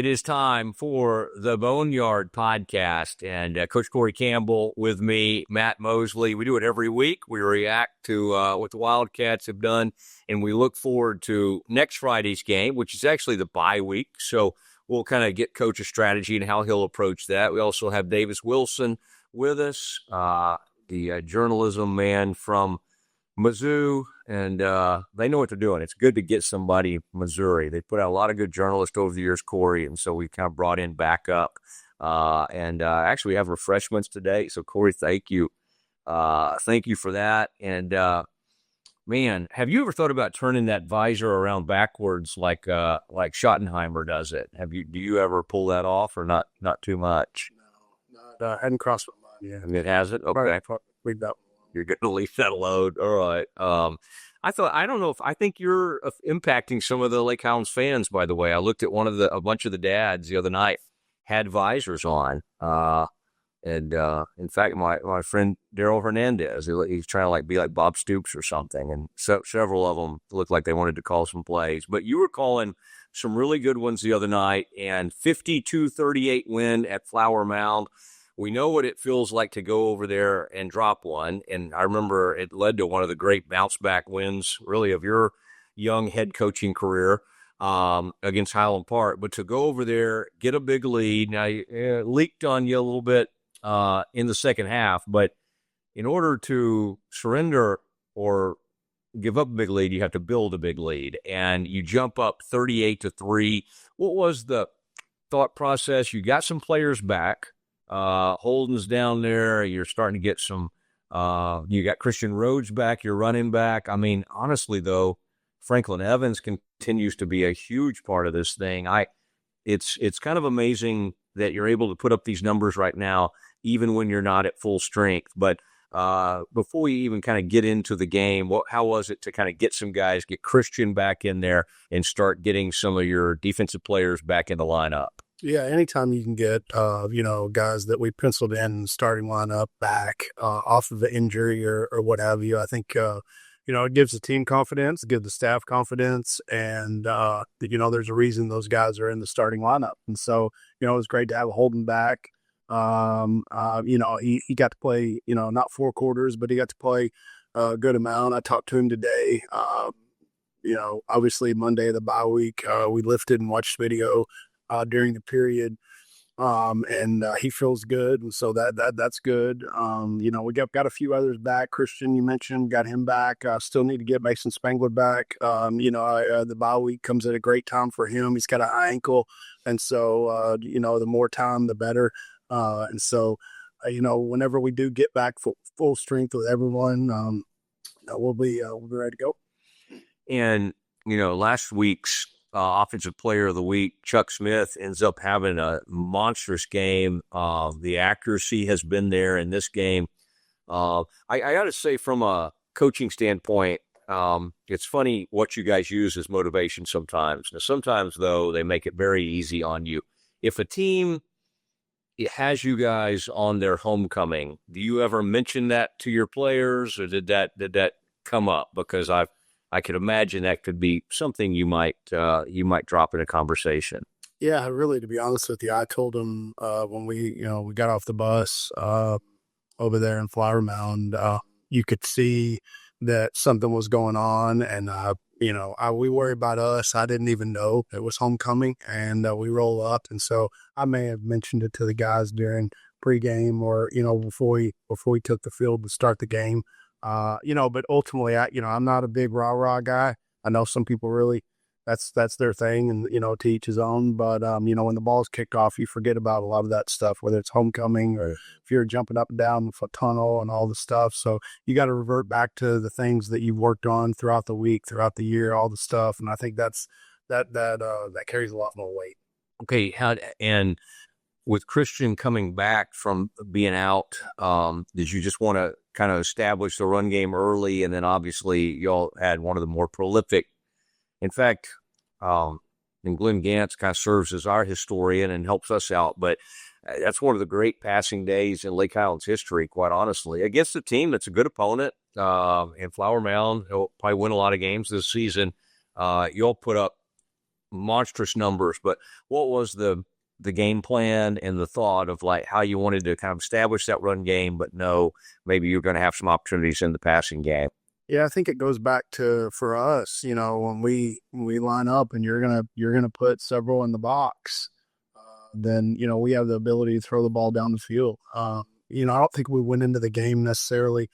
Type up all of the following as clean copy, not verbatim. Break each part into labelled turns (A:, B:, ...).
A: It is time for the Boneyard Podcast, and Coach Cory Campbell with me, Matt Mosley. We do it every week. We react to what the Wildcats have done, and we look forward to next Friday's game, which is actually the bye week. So we'll kind of get Coach's strategy and how he'll approach that. We also have Davis Wilson with us, the journalism man from Mizzou, and they know what they're doing. It's good to get somebody from Missouri. They put out a lot of good journalists over the years, Cory, and so we kind of brought in backup. Actually, we have refreshments today. So, Cory, thank you. Thank you for that. And, man, have you ever thought about turning that visor around backwards like Schottenheimer does it? Do you ever pull that off or not
B: too much? No, hadn't crossed my mind yet.
A: It hasn't? Okay.
B: Probably leave that one.
A: You're going to leave that alone. All right. I think you're impacting some of the Lake Highlands fans, by the way. I looked at a bunch of the dads the other night had visors on. In fact, my friend Daryl Hernandez, he's trying to be like Bob Stoops or something. And so several of them looked like they wanted to call some plays, but you were calling some really good ones the other night, and 52-38 win at Flower Mound. We know what it feels like to go over there and drop one, and I remember it led to one of the great bounce-back wins, really, of your young head coaching career against Highland Park. But to go over there, get a big lead, now it leaked on you a little bit in the second half, but in order to surrender or give up a big lead, you have to build a big lead, and you jump up 38-3. What was the thought process? You got some players back. Holden's down there. You're starting to get some, you got Christian Rhodes back, you're running back. I mean, honestly, though, Franklin Evans continues to be a huge part of this thing. It's kind of amazing that you're able to put up these numbers right now, even when you're not at full strength. But before we even kind of get into the game, how was it to kind of get some guys, get Christian back in there and start getting some of your defensive players back in the lineup?
B: Yeah, anytime you can get, guys that we penciled in starting lineup back off of the injury or what have you, I think, it gives the team confidence, gives the staff confidence, and, there's a reason those guys are in the starting lineup. And so, it was great to have Holden back. He got to play, not 4 quarters, but he got to play a good amount. I talked to him today. Obviously Monday of the bye week, we lifted and watched video during the period, and he feels good, and so that's good. We got a few others back. Christian, you mentioned, got him back. Still need to get Mason Spangler back. The bye week comes at a great time for him. He's got an ankle, and so the more time, the better. Whenever we do get back full strength with everyone, we'll be ready to go.
A: And last week's Offensive Player of the Week, Chuck Smith, ends up having a monstrous game. The accuracy has been there in this game. I got to say, from a coaching standpoint, it's funny what you guys use as motivation sometimes. Now, sometimes, though, they make it very easy on you. If a team has you guys on their homecoming, do you ever mention that to your players, or did that come up? Because I could imagine that could be something you might drop in a conversation.
B: Yeah, really, to be honest with you, I told him when we got off the bus over there in Flower Mound, you could see that something was going on, and we worry about us. I didn't even know it was homecoming, and we roll up, and so I may have mentioned it to the guys during pregame or before we took the field to start the game. But ultimately, I'm not a big rah-rah guy. I know some people really, that's their thing, and, to each his own. But, when the ball's kicked off, you forget about a lot of that stuff, whether it's homecoming or if you're jumping up and down with a tunnel and all the stuff. So you got to revert back to the things that you've worked on throughout the week, throughout the year, all the stuff. And I think that carries a lot more weight.
A: Okay. And with Christian coming back from being out, did you just want to kind of establish the run game early? And then obviously y'all had one of the more prolific, in fact, and Glenn Gantz kind of serves as our historian and helps us out, but that's one of the great passing days in Lake Highlands history, quite honestly, against a team that's a good opponent. In Flower Mound, he'll probably win a lot of games this season. You'll put up monstrous numbers, but what was the game plan and the thought of like how you wanted to kind of establish that run game, but no, maybe you're going to have some opportunities in the passing game?
B: Yeah, I think it goes back to for us, when we line up and you're gonna put several in the box, then we have the ability to throw the ball down the field. I don't think we went into the game necessarily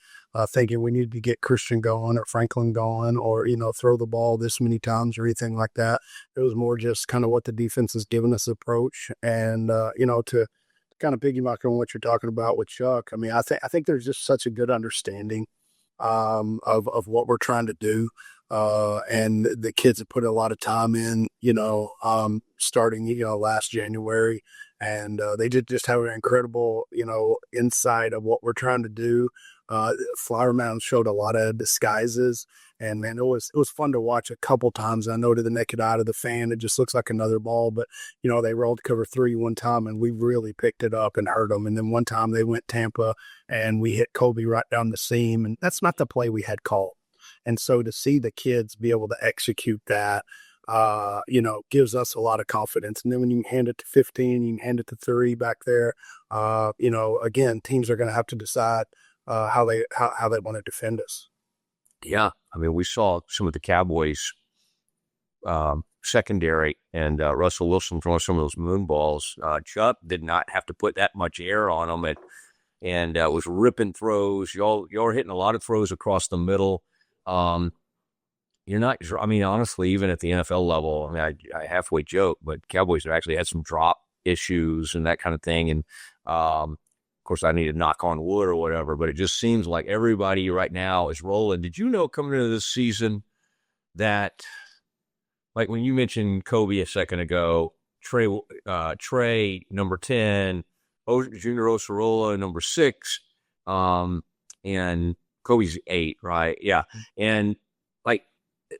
B: thinking we needed to get Christian going or Franklin going or throw the ball this many times or anything like that. It was more just kind of what the defense has given us approach, and to kind of piggyback on what you're talking about with Chuck. I mean, I think there's just such a good understanding of what we're trying to do. And the kids have put a lot of time in, starting, last January. And they did just have an incredible, insight of what we're trying to do. Flower Mound showed a lot of disguises. And man, it was fun to watch a couple times. I know to the naked eye of the fan, it just looks like another ball. But, they rolled cover 3 one time and we really picked it up and hurt them. And then one time they went Tampa and we hit Kobe right down the seam. And that's not the play we had called. And so to see the kids be able to execute that, gives us a lot of confidence. And then when you can hand it to 15, you can hand it to 3 back there, again, teams are going to have to decide how they want to defend us.
A: Yeah. I mean, we saw some of the Cowboys secondary and Russell Wilson throwing some of those moon balls. Chuck did not have to put that much air on them and was ripping throws. Y'all are hitting a lot of throws across the middle. You're not, I mean, honestly, even at the NFL level, I mean, I halfway joke, but Cowboys have actually had some drop issues and that kind of thing. And, of course, I need to knock on wood or whatever, but it just seems like everybody right now is rolling. Did you know coming into this season that, like when you mentioned Kobe a second ago, Trey number 10, Junior Osarola, number 6, and Kobe's 8, right? Yeah. And like,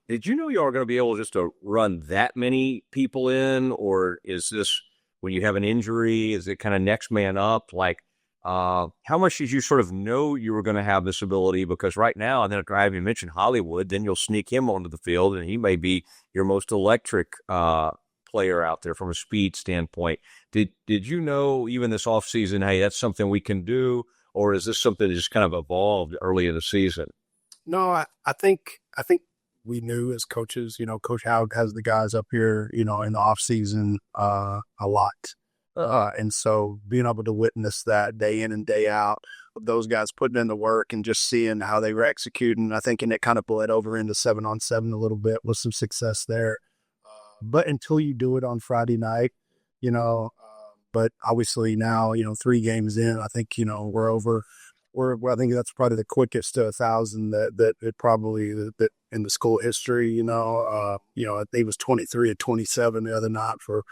A: did you know you are going to be able just to run that many people in, or is this when you have an injury, is it kind of next man up? Like, how much did you sort of know you were going to have this ability? Because right now, and then I haven't mentioned Hollywood, then you'll sneak him onto the field and he may be your most electric player out there from a speed standpoint. Did you know even this offseason, hey, that's something we can do? Or is this something that just kind of evolved early in the season?
B: No, I think we knew as coaches, Coach Howard has the guys up here, in the off season a lot. And so being able to witness that day in and day out, those guys putting in the work and just seeing how they were executing, I think, and it kind of bled over into 7-on-7 a little bit with some success there. But until you do it on Friday night, but obviously now, 3 games in, I think, we're over. I think that's probably the quickest to 1,000 that it probably that in the school history. I think it was 23 of 27 the other night for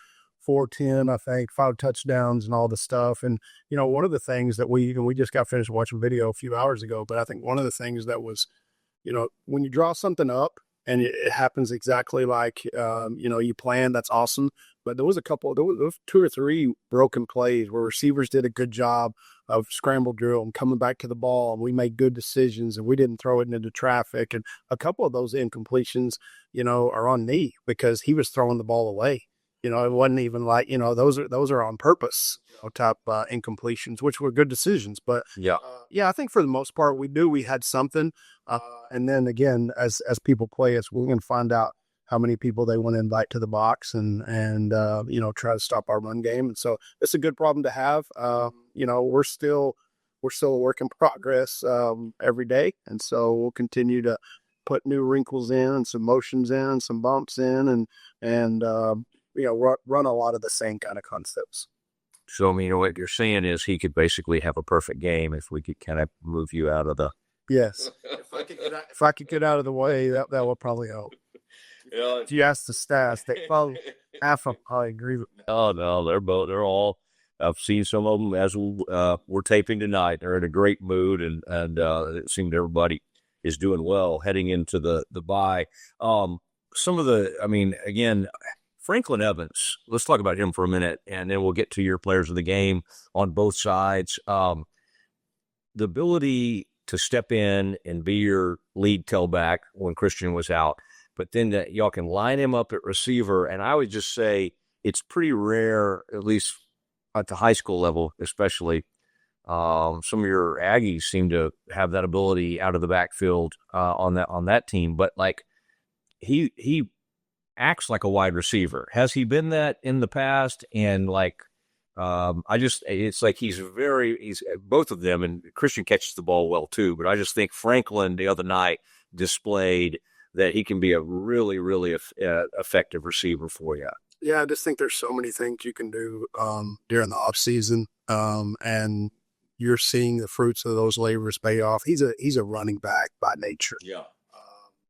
B: 410. I think 5 touchdowns and all the stuff. And one of the things that we just got finished watching video a few hours ago, but I think one of the things that was, when you draw something up and it happens exactly like you planned, that's awesome. But there was 2 or 3 broken plays where receivers did a good job of scramble drill and coming back to the ball, and we made good decisions and we didn't throw it into traffic. And a couple of those incompletions, are on me because he was throwing the ball away. It wasn't even like, those are on purpose, type incompletions, which were good decisions. But
A: yeah,
B: I think for the most part, we knew we had something. And then again, as people play us, we're going to find out how many people they want to invite to the box and try to stop our run game. And so it's a good problem to have. We're still a work in progress every day. And so we'll continue to put new wrinkles in and some motions in and some bumps in and run a lot of the same kind of concepts.
A: So, I mean, what you're saying is he could basically have a perfect game if we could kind of move you out of the.
B: Yes. If I could get out of the way, that would probably help. If you ask the stats, they probably half of them I agree with.
A: Oh, no, they're all, I've seen some of them as we're taping tonight. They're in a great mood and it seemed everybody is doing well heading into the bye. Some of the, I mean, again, Franklin Evans, let's talk about him for a minute, and then we'll get to your players of the game on both sides. The ability to step in and be your lead tailback when Christian was out, but then y'all can line him up at receiver. And I would just say it's pretty rare, at least at the high school level, especially. Some of your Aggies seem to have that ability out of the backfield on that team, but like he acts like a wide receiver. Has he been that in the past? And like, it's like he's both of them, and Christian catches the ball well too. But I just think Franklin the other night displayed that he can be a really, really effective receiver for you.
B: Yeah, I just think there's so many things you can do during the off season, and you're seeing the fruits of those labors pay off. He's a running back by nature.
A: Yeah.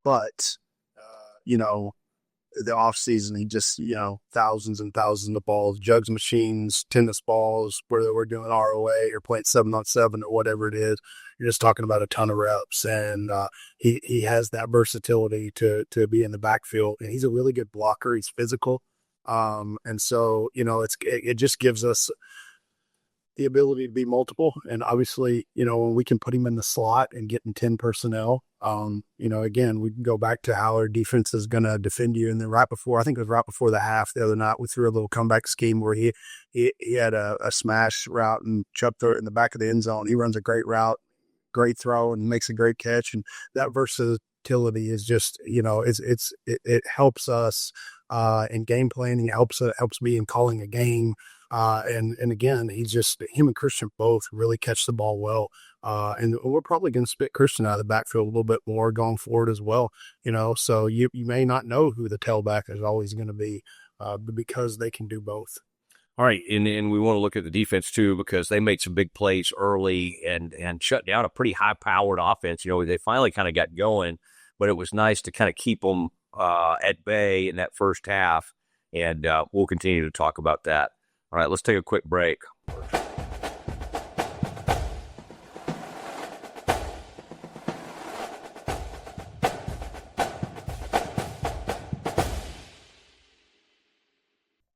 B: But the off season, he just, thousands and thousands of balls, jugs machines, tennis balls, whether we're doing ROA or playing 7-on-7 or whatever it is. You're just talking about a ton of reps, and he has that versatility to be in the backfield, and he's a really good blocker. He's physical. And so, it just gives us the ability to be multiple. And obviously, when we can put him in the slot and get in 10 personnel, again, we can go back to how our defense is going to defend you. And then I think it was right before the half the other night, we threw a little comeback scheme where he had a smash route and Chubb threw it in the back of the end zone. He runs a great route, great throw, and makes a great catch. And that versatility is just, it helps us in game planning. It helps me in calling a game. And again, him and Christian both really catch the ball well. And we're probably going to spit Christian out of the backfield a little bit more going forward as well. So you may not know who the tailback is always going to be, because they can do both.
A: All right, and we want to look at the defense too, because they made some big plays early and shut down a pretty high-powered offense. They finally kind of got going, but it was nice to kind of keep them at bay in that first half, and we'll continue to talk about that. All right, let's take a quick break.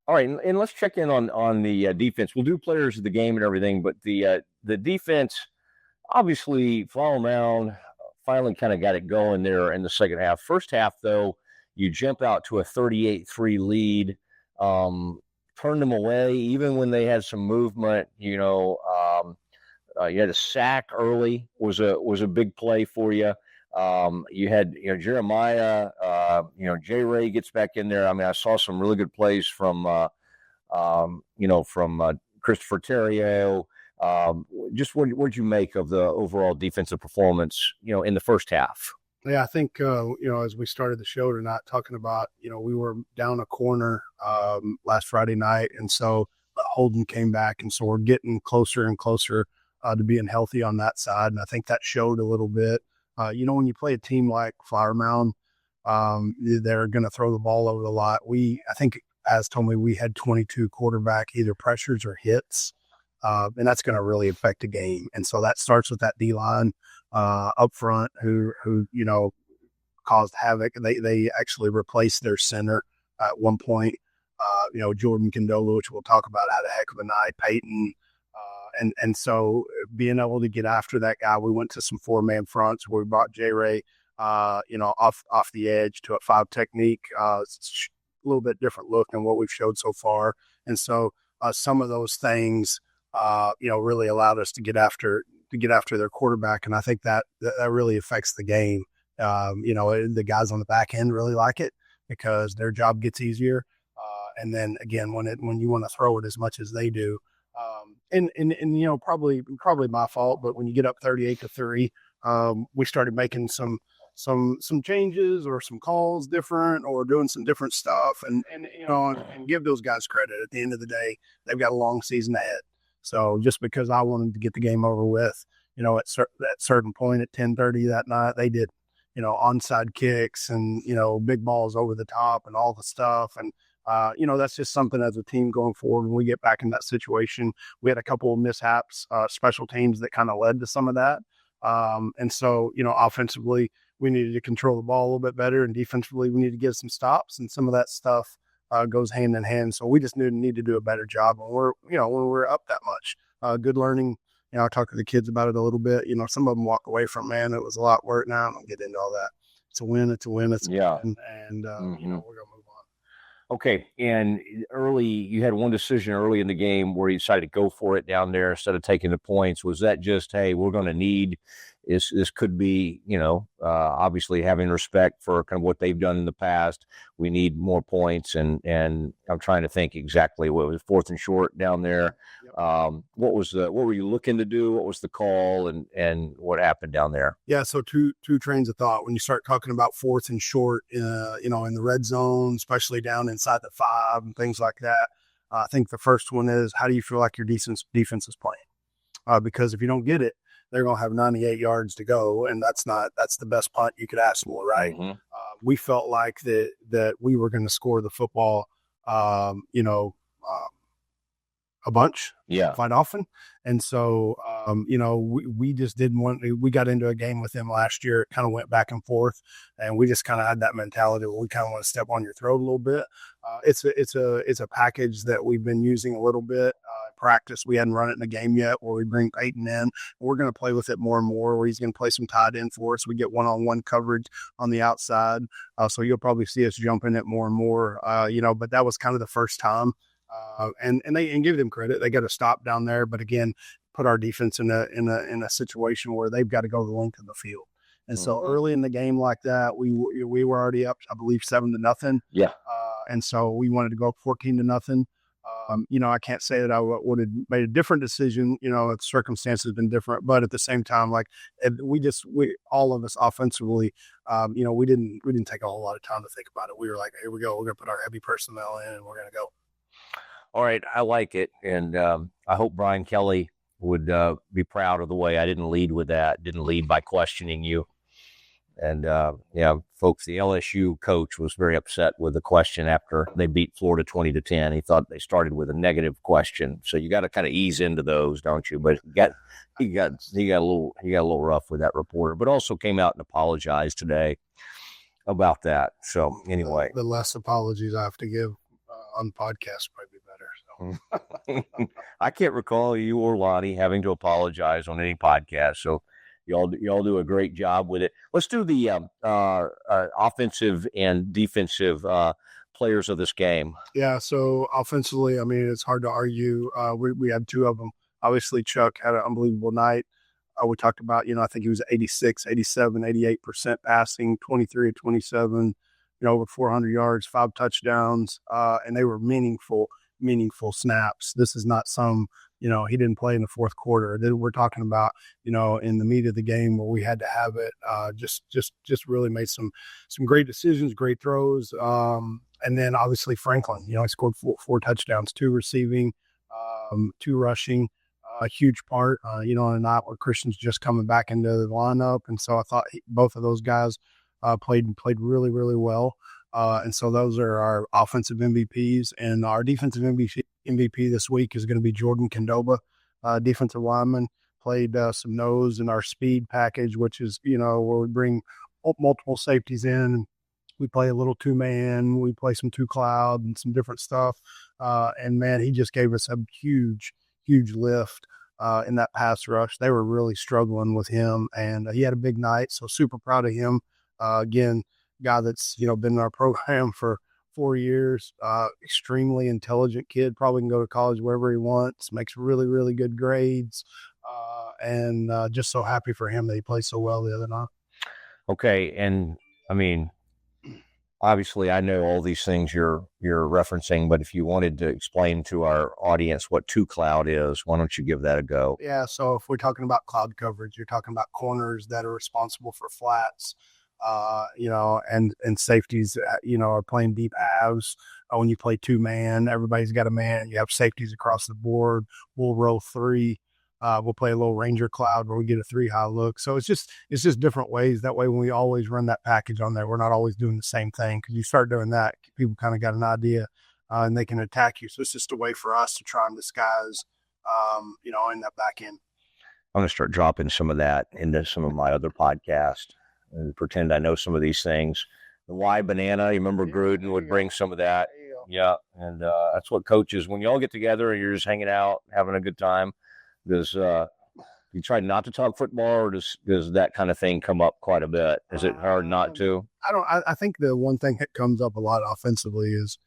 A: All right, and let's check in on the defense. We'll do players of the game and everything, but the defense, obviously, Flower Mound finally kind of got it going there in the second half. First half, though, you jump out to a 38-3 lead. Turned them away, even when they had some movement. You had a sack early, was a big play for you. You had Jeremiah, J. Ray gets back in there. I mean, I saw some really good plays from Christopher Terrio. Just what'd you make of the overall defensive performance, in the first half?
B: Yeah, I think, as we started the show tonight talking about, we were down a corner last Friday night. And so Holden came back. And so we're getting closer and closer to being healthy on that side. And I think that showed a little bit. When you play a team like Flower Mound, they're going to throw the ball over the lot. I think, as told me, we had 22 quarterback either pressures or hits. And that's going to really affect the game. And so that starts with that D-line up front who caused havoc. They actually replaced their center at one point. Jordan Condola, which we'll talk about, had a heck of a night. Peyton. And so being able to get after that guy, we went to some 4-man fronts where we brought J. Ray, off the edge to a 5 technique. It's a little bit different look than what we've showed so far. And so some of those things, really allowed us to get after their quarterback. And I think that really affects the game. The guys on the back end really like it because their job gets easier. And then again, when you want to throw it as much as they do, probably my fault, but when you get up 38-3, we started making some changes or some calls different or doing some different stuff and give those guys credit. At the end of the day, they've got a long season ahead. So just because I wanted to get the game over with, at certain point at 10:30 that night, they did, onside kicks and, big balls over the top and all the stuff. And, that's just something as a team going forward. When we get back in that situation, we had a couple of mishaps, special teams that kind of led to some of that. And so, offensively, we needed to control the ball a little bit better, and defensively, we need to get some stops, and some of that stuff goes hand in hand. So we just need to do a better job when we're up that much. Good learning. I talked to the kids about it a little bit. Some of them walk away from, man, it was a lot of work now. I don't get into all that. it's a win. It's a win. It's a
A: Yeah.
B: win. And, we're going to move on.
A: Okay, and you had one decision early in the game where you decided to go for it down there instead of taking the points. Was that just, hey, we're going to need this could be, obviously having respect for kind of what they've done in the past. We need more points, and I'm trying to think exactly what was 4th and short down there.
B: Yep.
A: What were you looking to do? What was the call, and what happened down there?
B: Yeah, so two trains of thought. When you start talking about 4th and short, in the red zone, especially down inside the 5 and things like that, I think the first one is, how do you feel like your defense is playing? Because if you don't get it, they're going to have 98 yards to go, and that's the best punt you could ask for, right?
A: Mm-hmm.
B: We felt like that we were going to score the football, a bunch, quite often. And so, we just didn't we got into a game with them last year. It kind of went back and forth, and we just kind of had that mentality where we kind of want to step on your throat a little bit. It's a package that we've been using a little bit. Practice. We hadn't run it in a game yet where we bring Peyton in. We're going to play with it more and more, where he's going to play some tight end for us. We get one-on-one coverage on the outside. So you'll probably see us jumping it more and more, but that was kind of the first time. And give them credit. They got a stop down there, but again, put our defense in a situation where they've got to go the length of the field. And so early in the game like that, we were already up, I believe, 7-0.
A: Yeah.
B: And so we wanted to go 14-0. I can't say that I would have made a different decision. The circumstances have been different, but at the same time, like all of us offensively, we didn't take a whole lot of time to think about it. We were like, here we go. We're going to put our heavy personnel in and we're going to go.
A: All right. I like it. And I hope Brian Kelly would be proud of the way I didn't lead with that, didn't lead by questioning you. And, folks, the LSU coach was very upset with the question after they beat Florida 20-10. He thought they started with a negative question. So you got to kind of ease into those, don't you? But he got a little rough with that reporter, but also came out and apologized today about that. So anyway,
B: the less apologies I have to give on the podcast might be better.
A: So I can't recall you or Lonnie having to apologize on any podcast. So y'all do a great job with it. Let's do the offensive and defensive players of this game.
B: Yeah, so offensively, I mean, it's hard to argue. We had 2 of them. Obviously, Chuck had an unbelievable night. We talked about, I think he was 86, 87, 88% passing, 23 of 27, over 400 yards, 5 touchdowns, and they were meaningful snaps. This is not some, he didn't play in the fourth quarter. Then we're talking about, in the meat of the game where we had to have it, just really made some great decisions, great throws. And then obviously Franklin, he scored 4 touchdowns, 2 receiving, 2 rushing, a huge part, on a night where Christian's just coming back into the lineup. And so I thought both of those guys played really, really well. And so those are our offensive MVPs, and our defensive MVP this week is going to be Jordan Condoba, defensive lineman. Played some nose in our speed package, which is, where we bring multiple safeties in. We play a little 2-man. We play some 2 cloud and some different stuff. And man, he just gave us a huge lift in that pass rush. They were really struggling with him, and he had a big night. So super proud of him. Again, guy that's been in our program for 4 years, extremely intelligent kid, probably can go to college wherever he wants, makes really, really good grades, and just so happy for him that he played so well the other night.
A: Okay, and I mean, obviously I know all these things you're referencing, but if you wanted to explain to our audience what 2 cloud is, why don't you give that a go?
B: Yeah, so if we're talking about cloud coverage, you're talking about corners that are responsible for flats, and safeties, are playing deep halves. When you play 2-man, everybody's got a man. You have safeties across the board. We'll roll 3. We'll play a little Ranger cloud where we get a 3 high look. So it's just different ways. That way, when we always run that package on there, we're not always doing the same thing, because you start doing that, people kind of got an idea, and they can attack you. So it's just a way for us to try and disguise, in that back end.
A: I'm going to start dropping some of that into some of my other podcasts and pretend I know some of these things. The Y banana, you remember Gruden would bring some of that. Yeah, and that's what coaches, when you all get together and you're just hanging out, having a good time, because You try not to talk football, or does that kind of thing come up quite a bit? Is it hard not to?
B: I think the one thing that comes up a lot offensively is,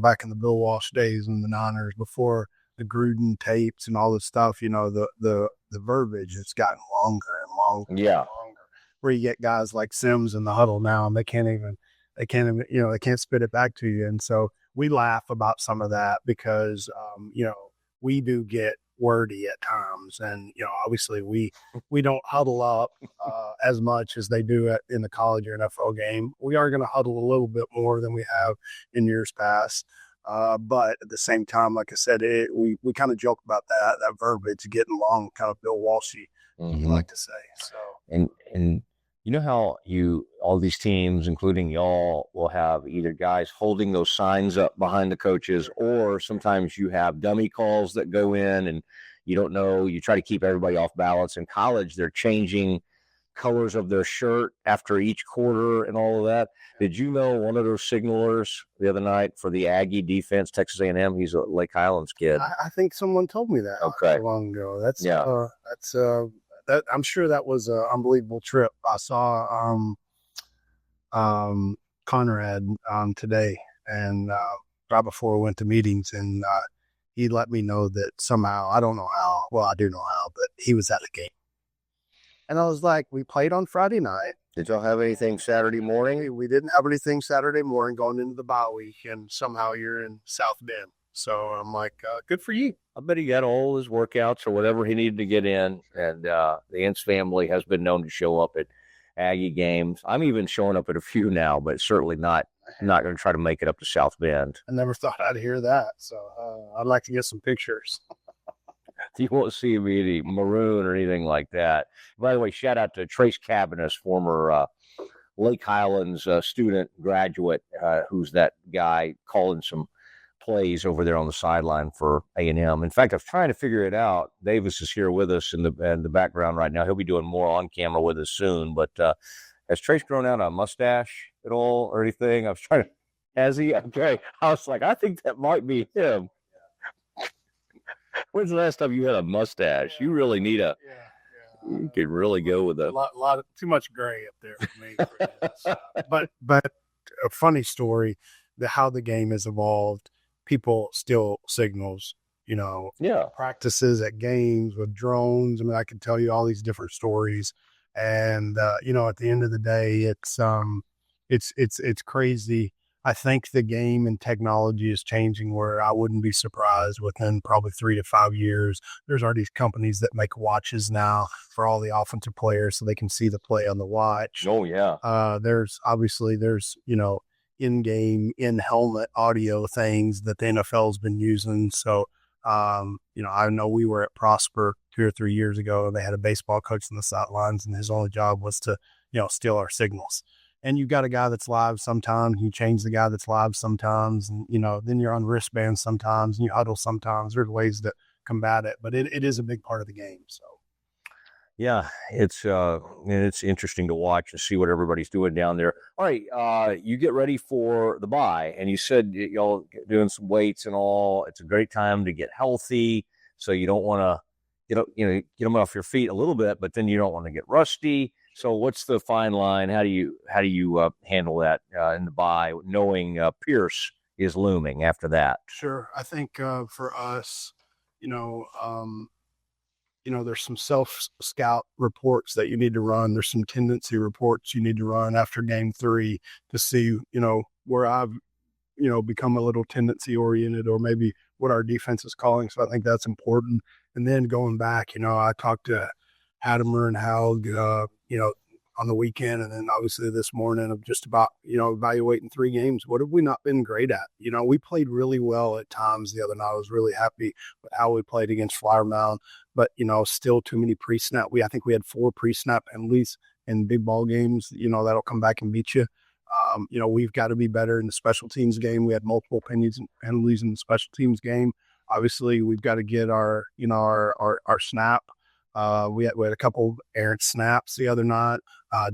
B: back in the Bill Walsh days and the Niners before the Gruden tapes and all this stuff, the verbiage has gotten longer and longer and longer. Where you get guys like Sims in the huddle now, and they can't even, they can't spit it back to you. And so we laugh about some of that because, we do get wordy at times, and obviously we don't huddle up as much as they do in the college or NFL game. We are going to huddle a little bit more than we have in years past, but at the same time, like I said, we kind of joke about that verbiage getting long, kind of Bill Walshy, you like to say. So
A: and you know how all these teams, including y'all, will have either guys holding those signs up behind the coaches, or sometimes you have dummy calls that go in and you don't know. You try to keep everybody off balance. In college, they're changing colors of their shirt after each quarter and all of that. Did you know one of those signalers the other night for the Aggie defense, Texas A&M? He's a Lake Highlands kid.
B: I think someone told me that not so long ago. I'm sure that was an unbelievable trip. I saw Conrad today, and right before we went to meetings, and he let me know that somehow, I don't know how, well, I do know how, but he was at the game. And I was like, we played on Friday night.
A: Did y'all have anything Saturday morning?
B: We didn't have anything Saturday morning going into the bye week, and somehow you're in South Bend. So I'm like, good for you.
A: I bet he got all his workouts or whatever he needed to get in. And the Ince family has been known to show up at Aggie games. I'm even showing up at a few now, but certainly not going to try to make it up to South Bend.
B: I never thought I'd hear that. So I'd like to get some pictures.
A: You won't see me any maroon or anything like that. By the way, shout out to Trace Cabanis, former Lake Highlands student graduate, who's that guy calling some plays over there on the sideline for A&M. In fact, I was trying to figure it out. Davis is here with us in the background right now. He'll be doing more on camera with us soon. But has Trace grown out a mustache at all or anything? I was trying to. Has he? Okay. I was like, I think that might be him. When's the last time you had a mustache? You really need a. You could really go with a
B: lot of too much gray up there for me. But a funny story, how the game has evolved. People still signals, practices at games with drones. I mean, I can tell you all these different stories, and at the end of the day, it's crazy. I think the game and technology is changing where I wouldn't be surprised within probably 3 to 5 years. There's already companies that make watches now for all the offensive players so they can see the play on the watch.
A: Oh yeah.
B: There's in-game, in-helmet audio things that the NFL's been using. So, I know we were at Prosper 2 or 3 years ago. They had a baseball coach on the sidelines, and his only job was to, steal our signals. And you've got a guy that's live sometimes. You change the guy that's live sometimes, and, then you're on wristbands sometimes, and you huddle sometimes. There's ways to combat it, but it is a big part of the game. So.
A: Yeah, it's interesting to watch and see what everybody's doing down there. All right, you get ready for the bye, and you said y'all doing some weights and all. It's a great time to get healthy, so you don't want to get them off your feet a little bit, but then you don't want to get rusty. So what's the fine line? How do you handle that in the bye, knowing Pierce is looming after that?
B: Sure, I think for us, there's some self-scout reports that you need to run. There's some tendency reports you need to run after game 3 to see, where I've, become a little tendency oriented, or maybe what our defense is calling. So I think that's important. And then going back, I talked to Hadimer and Haug, on the weekend, and then obviously this morning of just about, evaluating 3 games. What have we not been great at? We played really well at times the other night. I was really happy with how we played against Flower Mound, but, still too many pre-snap. I think we had 4 pre-snap penalties in big ball games, that'll come back and beat you. We've got to be better in the special teams game. We had multiple penalties in the special teams game. Obviously, we've got to get our snap. We had a couple errant snaps the other night.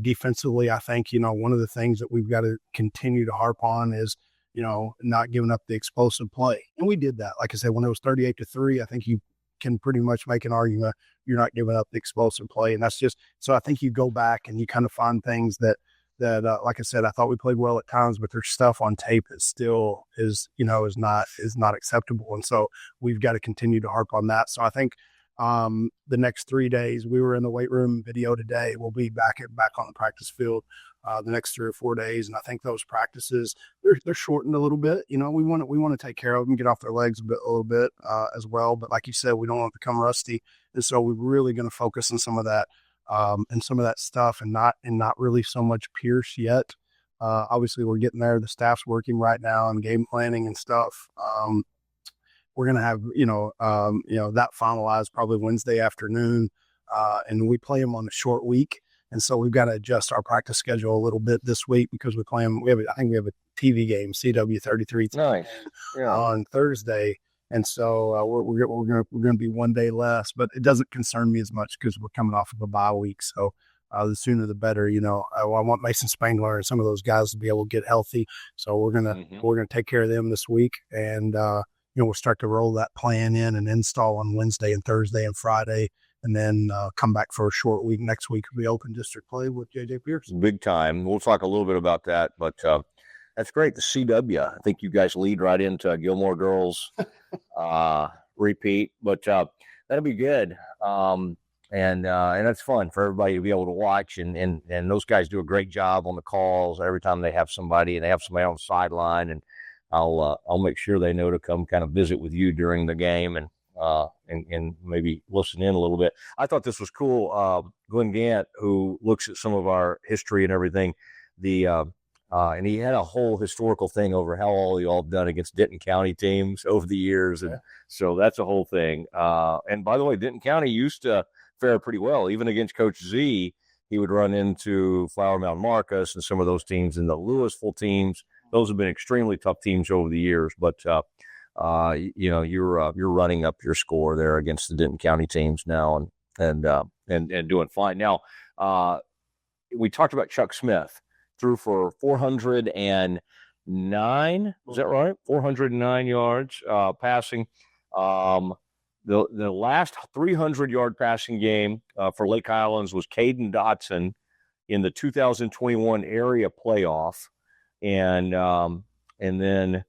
B: Defensively, I think, one of the things that we've got to continue to harp on is, not giving up the explosive play. And we did that. Like I said, when it was 38-3, I think you can pretty much make an argument you're not giving up the explosive play. And that's just, so I think you go back and you kind of find things that, like I said, I thought we played well at times, but there's stuff on tape that still is not acceptable. And so we've got to continue to harp on that. So I think the next 3 days, we were in the weight room video today. We'll be back on the practice field the next 3 or 4 days. And I think those practices, they're shortened a little bit. We want to take care of them, get off their legs a little bit as well. But like you said, we don't want to become rusty. And so we're really going to focus on some of that and some of that stuff and not really so much Pierce yet. Obviously we're getting there. The staff's working right now on game planning and stuff. We're going to have, that finalized probably Wednesday afternoon. And we play them on a short week. And so we've got to adjust our practice schedule a little bit this week because I think we have a TV game, CW33
A: nice. Yeah.
B: on Thursday. And so we're going to be 1 day less, but it doesn't concern me as much because we're coming off of a bye week. So the sooner the better. I want Mason Spangler and some of those guys to be able to get healthy. So we're gonna take care of them this week, and we'll start to roll that plan in and install on Wednesday and Thursday and Friday, and then come back for a short week. Next week will be open district play with J.J. Pierce.
A: Big time. We'll talk a little bit about that, but that's great. The CW, I think you guys lead right into Gilmore girls repeat, but that'll be good. And that's fun for everybody to be able to watch, and those guys do a great job on the calls every time they have somebody, and they have somebody on the sideline, and I'll make sure they know to come kind of visit with you during the game and maybe listen in a little bit. I thought this was cool. Glenn Gant, who looks at some of our history and everything, and he had a whole historical thing over how all you all done against Denton County teams over the years, and so that's a whole thing. And by the way, Denton County used to fare pretty well, even against Coach Z. He would run into Flower Mound Marcus and some of those teams, and the Louisville teams. Those have been extremely tough teams over the years, but you're running up your score there against the Denton County teams now, and doing fine. Now, we talked about Chuck Smith, threw for 409. Is that right? 409 yards passing. The last 300-yard passing game for Lake Highlands was Caden Dotson in the 2021 area playoff, and then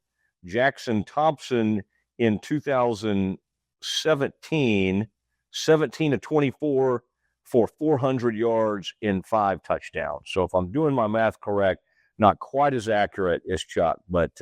A: Jackson Thompson in 2017, 17-24 for 400 yards in 5 touchdowns. So if I'm doing my math correct, not quite as accurate as Chuck, but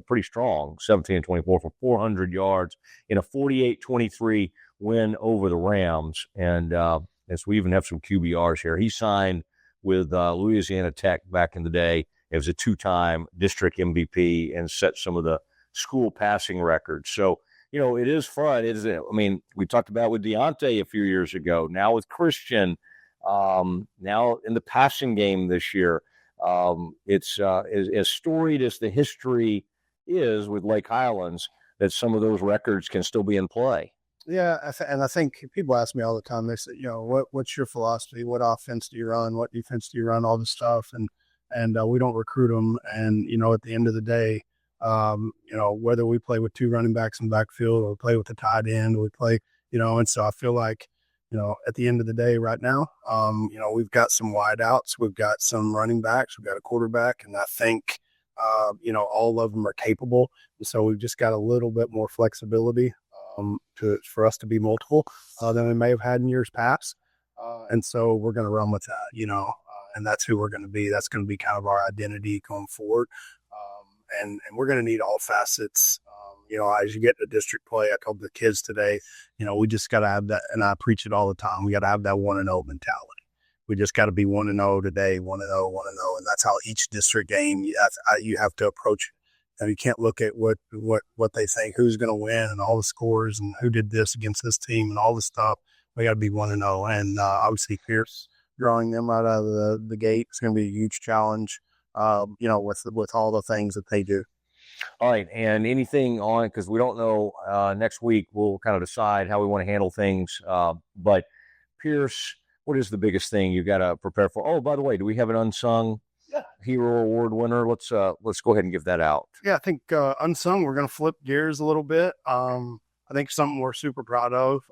A: pretty strong, 17-24 for 400 yards in a 48-23 win over the Rams. And so we even have some QBRs here. He signed with Louisiana Tech back in the day. It was a 2-time district MVP and set some of the school passing records. So, it is fun, isn't it? I mean, we talked about with Deontay a few years ago, now with Christian, now in the passing game this year. It's as storied as the history is with Lake Highlands, that some of those records can still be in play.
B: Yeah, and I think people ask me all the time, they say, what's your philosophy? What offense do you run? What defense do you run? All this stuff. And we don't recruit them. And, at the end of the day, whether we play with 2 running backs in the backfield or play with the tight end, we play, and so I feel like, at the end of the day right now, we've got some wide outs, we've got some running backs, we've got a quarterback, and I think, all of them are capable. And so we've just got a little bit more flexibility for us to be multiple than we may have had in years past. And so we're going to run with that, and that's who we're going to be. That's going to be kind of our identity going forward. And we're going to need all facets. As you get to district play, I told the kids today, we just got to have that, and I preach it all the time. We got to have that 1-0 mentality. We just got to be 1-0 today, 1-0, 1-0, and that's how each district game you have to approach it. You can't look at what they think, who's going to win, and all the scores, and who did this against this team, and all the stuff. We got to be 1-0, and obviously Pierce drawing them out of the gate is going to be a huge challenge. With all the things that they do.
A: All right, and anything on, because we don't know, next week we'll kind of decide how we want to handle things. But Pierce, what is the biggest thing you got to prepare for? Oh, by the way, do we have an unsung hero award winner? Let's go ahead and give that out.
B: Yeah, I think unsung. We're going to flip gears a little bit. I I think something we're super proud of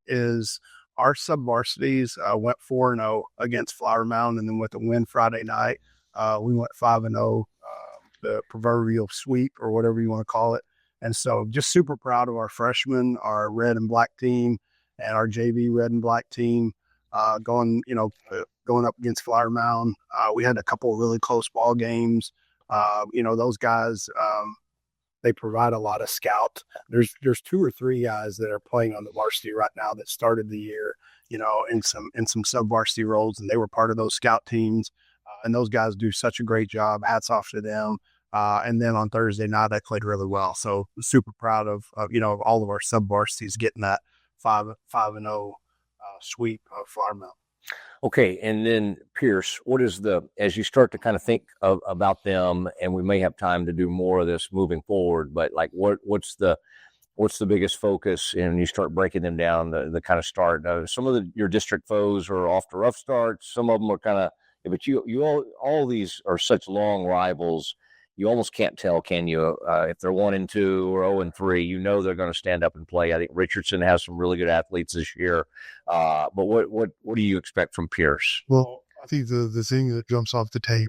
B: is our sub-varsities went 4-0 against Flower Mound, and then with the win Friday night, we went 5-0, the proverbial sweep or whatever you want to call it. And so just super proud of our freshmen, our red and black team, and our JV red and black team going up against Flower Mound. We had a couple of really close ball games. Those guys, they provide a lot of scout. There's 2 or 3 guys that are playing on the varsity right now that started the year, in some sub varsity roles, and they were part of those scout teams. And those guys do such a great job. Hats off to them. And then on Thursday night, they played really well. So super proud of all of our sub varsities getting that 5-0 sweep of Flower Mound.
A: Okay, and then Pierce, what is as you start to kind of think about them, and we may have time to do more of this moving forward, but like what's the biggest focus, and you start breaking them down, the kind of start. Some of your district foes are off to rough starts. Some of them are kind of, but you all these are such long rivals. You almost can't tell, can you? If they're 1-2 or 0-3, they're going to stand up and play. I think Richardson has some really good athletes this year. But what do you expect from Pierce?
C: Well, I think the thing that jumps off the tape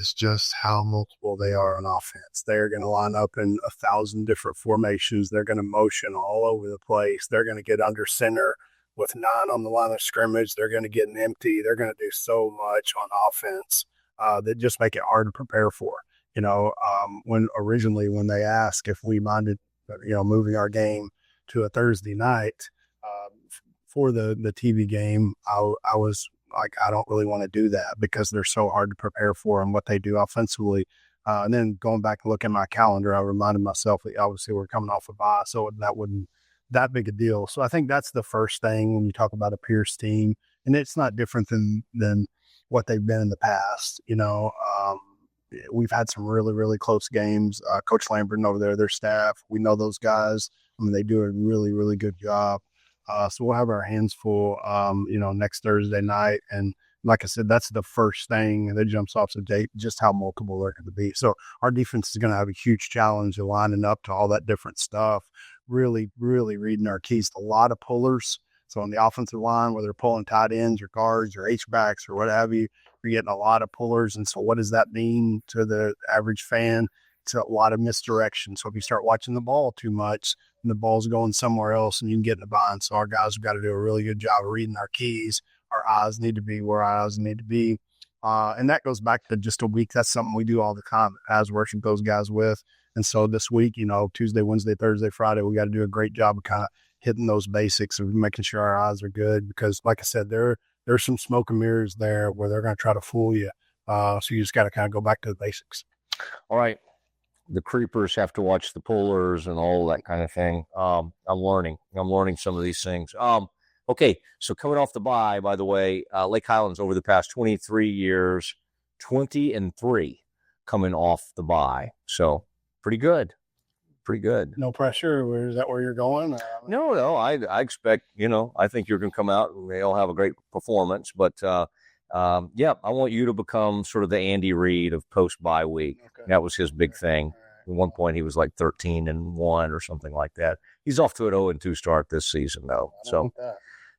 C: is just how multiple they are on offense.
B: They're going to line up in 1,000 different formations. They're going to motion all over the place. They're going to get under center with 9 on the line of scrimmage. They're going to get an empty. They're going to do so much on offense that just make it hard to prepare for. When they asked if we minded, moving our game to a Thursday night for the TV game, I was like, I don't really want to do that because they're so hard to prepare for and what they do offensively. And then going back and looking at my calendar, I reminded myself that obviously we're coming off a bye, so that wouldn't that big a deal. So I think that's the first thing when you talk about a Pierce team, and it's not different than what they've been in the past. We've had some really, really close games. Coach Lambert over there, their staff, we know those guys. I mean, they do a really, really good job. So we'll have our hands full, next Thursday night. And like I said, that's the first thing that jumps off the tape, just how multiple they're going to be. So our defense is going to have a huge challenge of lining up to all that different stuff, really, really reading our keys. A lot of pullers. So on the offensive line, whether they're pulling tight ends or guards or H-backs or what have you, you're getting a lot of pullers. And so what does that mean to the average fan? It's a lot of misdirection. So if you start watching the ball too much and the ball's going somewhere else, and you can get in a bind. So our guys have got to do a really good job of reading our keys. Our eyes need to be where our eyes need to be. And that goes back to just a week. That's something we do all the time as worship those guys with. And so this week, Tuesday, Wednesday, Thursday, Friday, we got to do a great job of kind of hitting those basics of making sure our eyes are good, because like I said, there's some smoke and mirrors there where they're going to try to fool you. So you just got to kind of go back to the basics.
A: All right. The creepers have to watch the pullers and all that kind of thing. I'm learning some of these things. Okay. So coming off the bye, by the way, Lake Highlands over the past 23 years, 20-3 coming off the bye. So pretty good.
B: No pressure. Is that where you're going?
A: No. I expect, I think you're going to come out and they'll have a great performance. But, I want you to become sort of the Andy Reid of post-bye week. Okay. That was his big thing. At one point, he was like 13-1 or something like that. He's off to an 0-2 start this season, though. So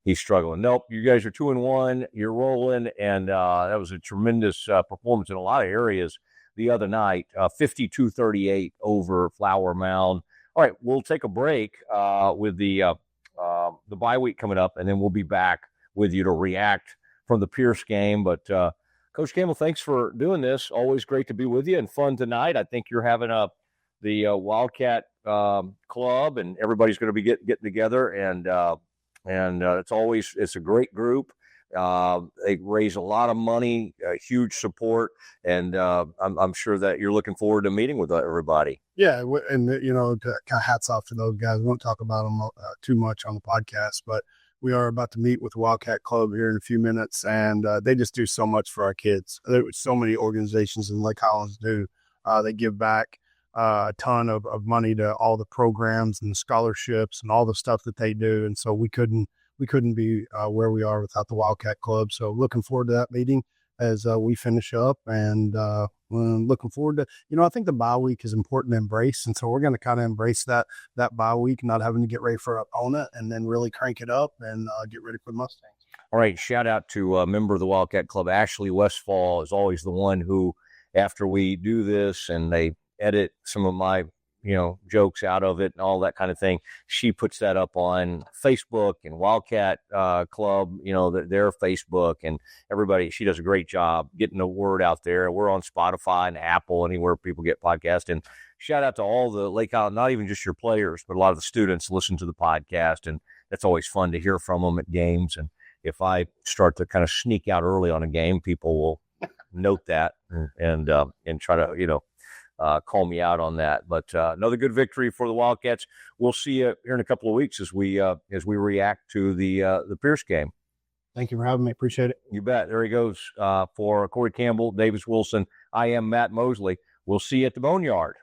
A: he's struggling. Nope, you guys are 2-1. You're rolling. And that was a tremendous performance in a lot of areas the other night, 52-38 over Flower Mound. All right, we'll take a break with the bye week coming up, and then we'll be back with you to react from the Pierce game. But Coach Campbell, thanks for doing this. Always great to be with you and fun tonight. I think you're having the Wildcat club, and everybody's going to be getting together, and it's a great group. They raise a lot of money, huge support, and I'm sure that you're looking forward to meeting with everybody.
B: Yeah, and kind of hats off to those guys. We won't talk about them too much on the podcast, but we are about to meet with the Wildcat Club here in a few minutes, and they just do so much for our kids. There's so many organizations in Lake Highlands do. They give back a ton of money to all the programs and scholarships and all the stuff that they do, and so we couldn't be where we are without the Wildcat Club. So looking forward to that meeting. as we finish up. And looking forward to, I think the bye week is important to embrace. And so we're going to kind of embrace that bye week, not having to get ready for our opponent, and then really crank it up and get ready for the Mustangs.
A: All right. Shout out to a member of the Wildcat Club. Ashley Westfall is always the one who, after we do this and they edit some of my jokes out of it and all that kind of thing, she puts that up on Facebook and Wildcat Club, their Facebook, and everybody. She does a great job getting the word out there. We're on Spotify and Apple, anywhere people get podcasts. And shout out to all the Lake Island, not even just your players, but a lot of the students listen to the podcast, and that's always fun to hear from them at games. And if I start to kind of sneak out early on a game, people will note that and try to, call me out on that. But another good victory for the Wildcats. We'll see you here in a couple of weeks as we react to the Pierce game.
B: Thank you for having me. Appreciate it.
A: You bet. There he goes for Cory Campbell, Davis Wilson. I am Matt Mosley. We'll see you at the Boneyard.